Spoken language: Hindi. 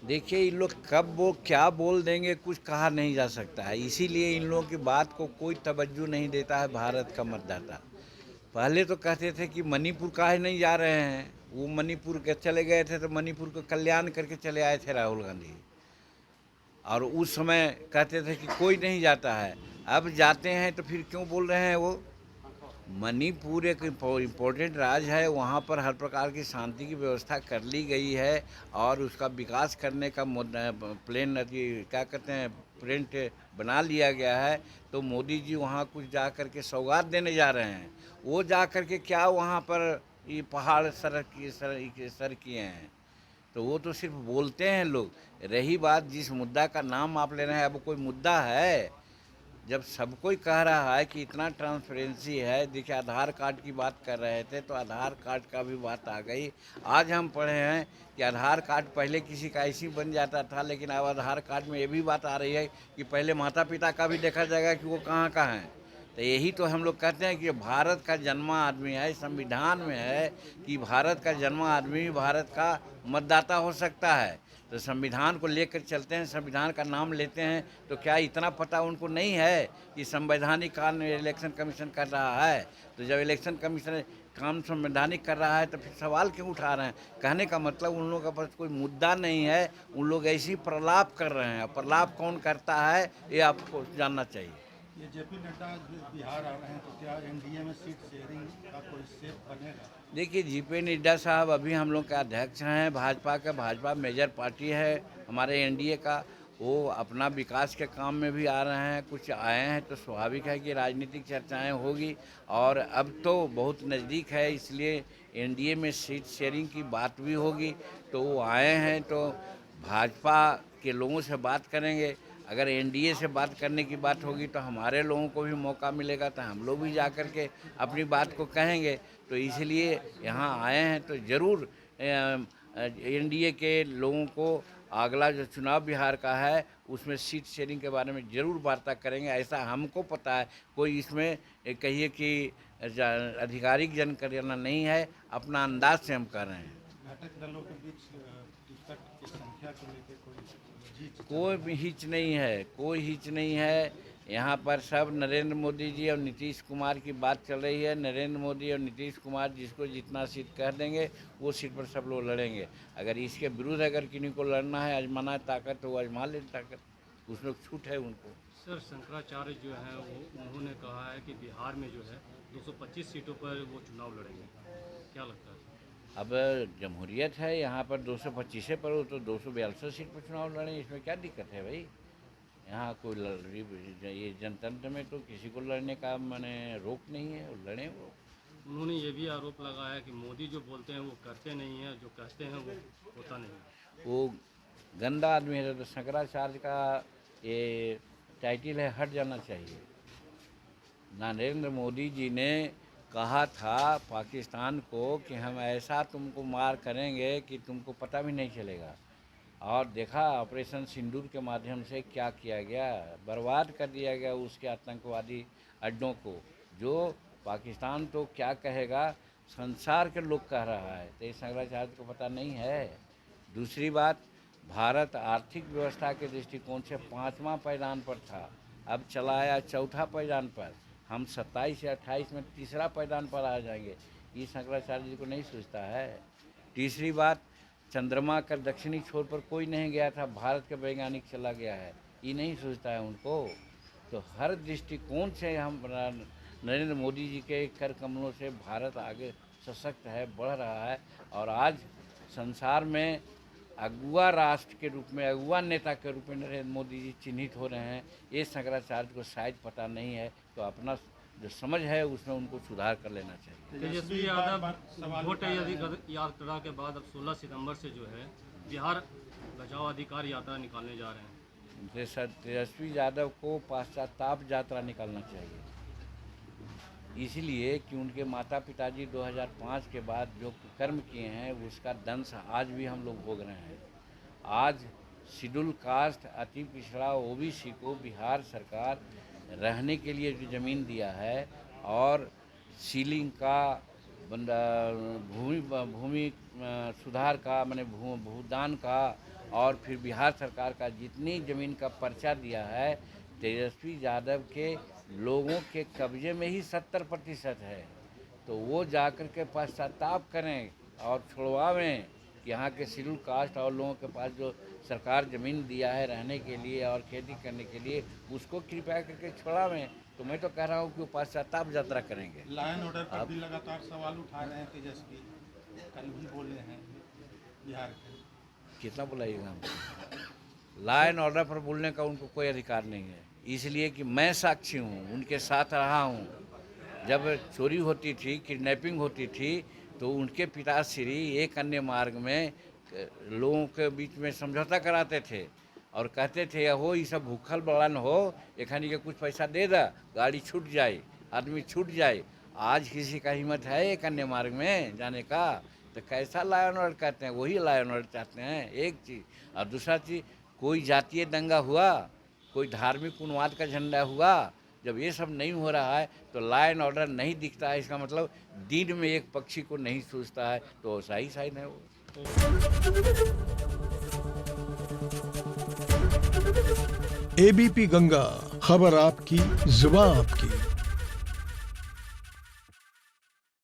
देखिए, इन लोग कब वो क्या बोल देंगे कुछ कहा नहीं जा सकता है। इसीलिए इन लोगों की बात को कोई तवज्जो नहीं देता है भारत का मतदाता। पहले तो कहते थे कि मणिपुर काहे नहीं जा रहे हैं, वो मणिपुर के चले गए थे तो मणिपुर को कल्याण करके चले आए थे राहुल गांधी। और उस समय कहते थे कि कोई नहीं जाता है। अब जाते हैं तो फिर क्यों बोल रहे हैं वो। मणिपुर एक इम्पोर्टेंट राज्य है, वहाँ पर हर प्रकार की शांति की व्यवस्था कर ली गई है और उसका विकास करने का प्लान क्या कहते हैं प्रिंट बना लिया गया है। तो मोदी जी वहाँ कुछ जा कर के सौगात देने जा रहे हैं। वो जा कर के क्या वहाँ पर ये पहाड़ सर किए हैं। तो वो तो सिर्फ बोलते हैं लोग। रही बात जिस मुद्दा का नाम आप ले रहे हैं, अब कोई मुद्दा है? जब सब कोई कह रहा है कि इतना ट्रांसपेरेंसी है, देखिए आधार कार्ड की बात कर रहे थे तो आधार कार्ड का भी बात आ गई। आज हम पढ़े हैं कि आधार कार्ड पहले किसी का ऐसी बन जाता था, लेकिन अब आधार कार्ड में ये भी बात आ रही है कि पहले माता पिता का भी देखा जाएगा कि वो कहाँ का हैं। तो यही तो हम लोग कहते हैं कि भारत का जन्मा आदमी है, संविधान में है कि भारत का जन्मा आदमी भारत का मतदाता हो सकता है। तो संविधान को लेकर चलते हैं, संविधान का नाम लेते हैं। तो क्या इतना पता उनको नहीं है कि संवैधानिक काम इलेक्शन कमीशन कर रहा है? तो जब इलेक्शन कमीशन काम संवैधानिक कर रहा है तो फिर सवाल क्यों उठा रहे हैं? कहने का मतलब उन लोगों के पास कोई मुद्दा नहीं है, उन लोग ऐसे ही प्रलाप कर रहे हैं। प्रलाप कौन करता है ये आपको जानना चाहिए। ये जेपी नड्डा बिहार आ रहे हैं तो क्या एनडीए में सीट शेयरिंग का कोई शेप बनेगा? देखिए, जेपी नड्डा साहब अभी हम लोग के अध्यक्ष हैं भाजपा का। भाजपा मेजर पार्टी है हमारे एनडीए का। वो अपना विकास के काम में भी आ रहे हैं, कुछ आए हैं तो स्वाभाविक है कि राजनीतिक चर्चाएं होगी। और अब तो बहुत नज़दीक है, इसलिए एनडीए में सीट शेयरिंग की बात भी होगी। तो वो आए हैं तो भाजपा के लोगों से बात करेंगे। अगर एनडीए से बात करने की बात होगी तो हमारे लोगों को भी मौका मिलेगा, तो हम लोग भी जा कर के अपनी बात को कहेंगे। तो इसलिए यहाँ आए हैं तो ज़रूर एनडीए के लोगों को अगला जो चुनाव बिहार का है उसमें सीट शेयरिंग के बारे में ज़रूर वार्ता करेंगे, ऐसा हमको पता है। कोई इसमें कहिए कि आधिकारिक जानकारी नहीं है, अपना अंदाज से हम कर रहे हैं। घटक दलों के बीच टिकट की संख्या को लेकर कोई जीत चल कोई रही भी है? हिच नहीं है, कोई हिच नहीं है। यहाँ पर सब नरेंद्र मोदी जी और नीतीश कुमार की बात चल रही है। नरेंद्र मोदी और नीतीश कुमार जिसको जितना सीट कह देंगे वो सीट पर सब लोग लड़ेंगे। अगर इसके विरुद्ध अगर किन्हीं को लड़ना है, आजमाना है ताकत, तो वो आजमा ले ताकत, उसमें छूट है उनको। सर, शंकराचार्य जो हैं वो उन्होंने कहा है कि बिहार में जो है 225 सीटों पर वो चुनाव लड़ेंगे। क्या लगता है? अब जमहूरियत है, यहाँ पर 225 पर हो तो 242 सीट पर चुनाव लड़ें, इसमें क्या दिक्कत है भाई? यहाँ कोई ये जनतंत्र में तो किसी को लड़ने का मैंने रोक नहीं है, वो लड़ें वो। उन्होंने ये भी आरोप लगाया कि मोदी जो बोलते हैं वो करते नहीं हैं, जो कहते हैं वो होता नहीं है। वो गंदा आदमी है। तो शंकराचार्य का ये टाइटल है, हट जाना चाहिए। नरेंद्र मोदी जी ने कहा था पाकिस्तान को कि हम ऐसा तुमको मार करेंगे कि तुमको पता भी नहीं चलेगा। और देखा ऑपरेशन सिंदूर के माध्यम से क्या किया गया, बर्बाद कर दिया गया उसके आतंकवादी अड्डों को। जो पाकिस्तान तो क्या कहेगा, संसार के लोग कह रहा है, तो ये शंकराचार्य को पता नहीं है। दूसरी बात, भारत आर्थिक व्यवस्था के दृष्टिकोण से 5वां पायदान पर था, अब चला आया 4था पायदान पर। हम 27 या 28 में तीसरा पायदान पर आ जाएंगे, ये शंकराचार्य जी को नहीं सोचता है। तीसरी बात, चंद्रमा का दक्षिणी छोर पर कोई नहीं गया था, भारत के वैज्ञानिक चला गया है, ये नहीं सोचता है उनको। तो हर दृष्टिकोण से हम नरेंद्र मोदी जी के कर कमलों से भारत आगे सशक्त है, बढ़ रहा है। और आज संसार में अगुआ राष्ट्र के रूप में, अगुआ नेता के रूप में नरेंद्र मोदी जी चिन्हित हो रहे हैं। ये शंकराचार्य को शायद पता नहीं है, तो अपना जो समझ है उसमें उनको सुधार कर लेना चाहिए। तेजस्वी यादव वोट यात्रा के बाद अब 16 सितंबर से जो है बिहार बचाओ अधिकार यात्रा निकालने जा रहे हैं। तेजस्वी यादव को पश्चाताप यात्रा निकालना चाहिए, इसलिए कि उनके माता पिताजी 2005 के बाद जो कर्म किए हैं उसका दंश आज भी हम लोग भोग रहे हैं। आज शेड्यूल कास्ट अति पिछड़ा ओबीसी को बिहार सरकार रहने के लिए जो ज़मीन दिया है और सीलिंग का भूमि भूमि सुधार का, माने भूदान का और फिर बिहार सरकार का जितनी ज़मीन का पर्चा दिया है तेजस्वी यादव के लोगों के कब्जे में ही 70% है। तो वो जाकर के पश्चाताप करें और छुड़वावें यहाँ के शेड्यूल कास्ट और लोगों के पास जो सरकार ज़मीन दिया है रहने के लिए और खेती करने के लिए, उसको कृपया करके छुड़ावें। तो मैं तो कह रहा हूँ कि वो पश्चाताप यात्रा करेंगे। लाइन ऑर्डर पर भी लगातार सवाल उठा रहे हैं तेजस्वी, कल भी बोले हैं बिहार के। कितना बुलाइएगा हमको? लॉ एंड ऑर्डर पर बोलने का उनको कोई अधिकार नहीं है, इसलिए कि मैं साक्षी हूँ, उनके साथ रहा हूँ। जब चोरी होती थी, किडनैपिंग होती थी, तो उनके पिताश्री एक अन्य मार्ग में लोगों के बीच में समझौता कराते थे और कहते थे हो ये सब भूखल बड़न हो, एखनी के कुछ पैसा दे दा, गाड़ी छूट जाए, आदमी छूट जाए। आज किसी का हिम्मत है एक अन्य मार्ग में जाने का? तो कैसा लॉ एंड ऑर्डर कहते हैं? वही लॉ एंड ऑर्डर चाहते हैं, एक चीज़। और दूसरा चीज़, कोई जातीय दंगा हुआ, कोई धार्मिक उन्माद का झंडा हुआ, जब ये सब नहीं हो रहा है तो लॉ एंड ऑर्डर नहीं दिखता है, इसका मतलब दिन में एक पक्षी को नहीं सूझता है, तो सही साइन है वो। एबीपी गंगा, खबर आपकी, जुबान आपकी।